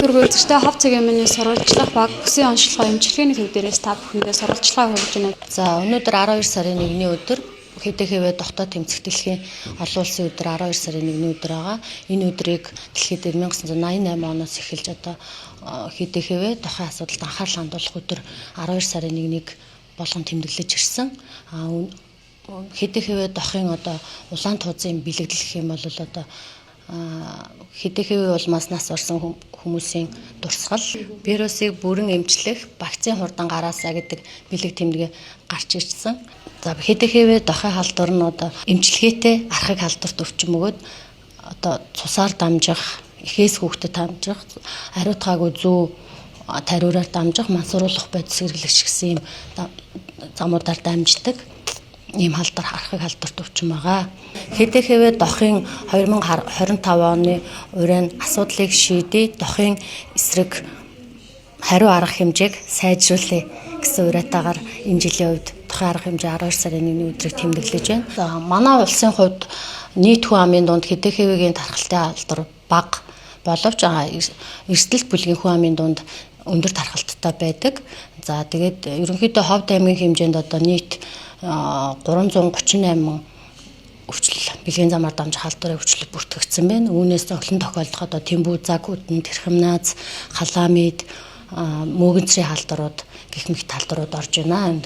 Дөрөв үзэгчтэй хав цагийн миний сурвалжлах баг бүсийн онцлогоо эмчилгээний төв дээрээс та бүхэндээ сурвалжлага хүргэж байна. За өнөөдөр 12 сарын 1-ний өдөр хэдийгээр дотоод тэмцэх дэлхийн олон улсын өдөр 12 сарын 1-ний өдөр байгаа. Энэ өдрийг дэлхийд 1988 оноос эхэлж одоо хэдийгээр дохын асуудалд анхаарал хандуулах өдөр 12 сарын 1-ийг болгон тэмдэглэж ирсэн. Хэдийгээр дохын одоо улаан туузын бэлэгдэл гэх юм бол одоо хэдийгээр улмаас нас орсон хүмүүсийн дурсгал, вирусыг бүрэн эмчлэх, вакцины хурдан гараасаа гэдэг бэлэг тэмдэглэл гарч ирсэн. За хэдийгээр дохын халдвар нь одоо эмчилгээтэй архаг халдварт өвчин өгөөд одоо цусаар дамжих, эхээс хүүхдэд дамжих, хариуцаагүй зүү тариураар дамжих, мансууруулах бодис хэрэглэгч гэсэн юм замуудаар дамждаг ийм халдвар архаг халдварт өвчин байгаа. Хэдийгээр дохын 2025 оны уран асуудлыг шийдээ дохын эсрэг хариу арга хэмжээг сайжруулъя гэсэн уриатаагаар энэ жилийн үед дохын арга хэмжээ 12 сарын 1-ний өдрийг тэмдэглэж байна. За манай улсын хувьд нийт хүн амын дунд хэдийгээрийн тархалтын халдвар бага боловч эрсдэлт бүлгийн хүн амын дунд өндөр тархалттай байдаг. За тэгээд ерөнхийдөө Ховд аймгийн хэмжээнд одоо нийт 338 өвчлөл бэлгийн замаар дамжих халдварын өвчлөл бүртгэгдсэн байна. Үүнээс олон тохиолдох одоо Тэмбүү, Загүтэн, Тэрхэмназ, Халамид, Мөөгөнцрийн халдварууд гэх мэт халдварууд орж байна.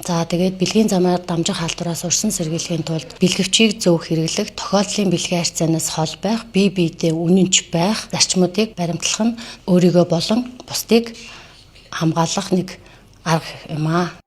За тэгээд бэлгийн замаар дамжих халдвараас урьсан сэргийлэхийн тулд бэлгэвчийг зөв хэрэглэх, тохиолдлын бэлгийн харьцаанаас хол байх, бие биедээ үнэнч байх зарчмуудыг баримтлах нь өөрийгөө болон бусдыг хамгаалах нэг арга юм аа.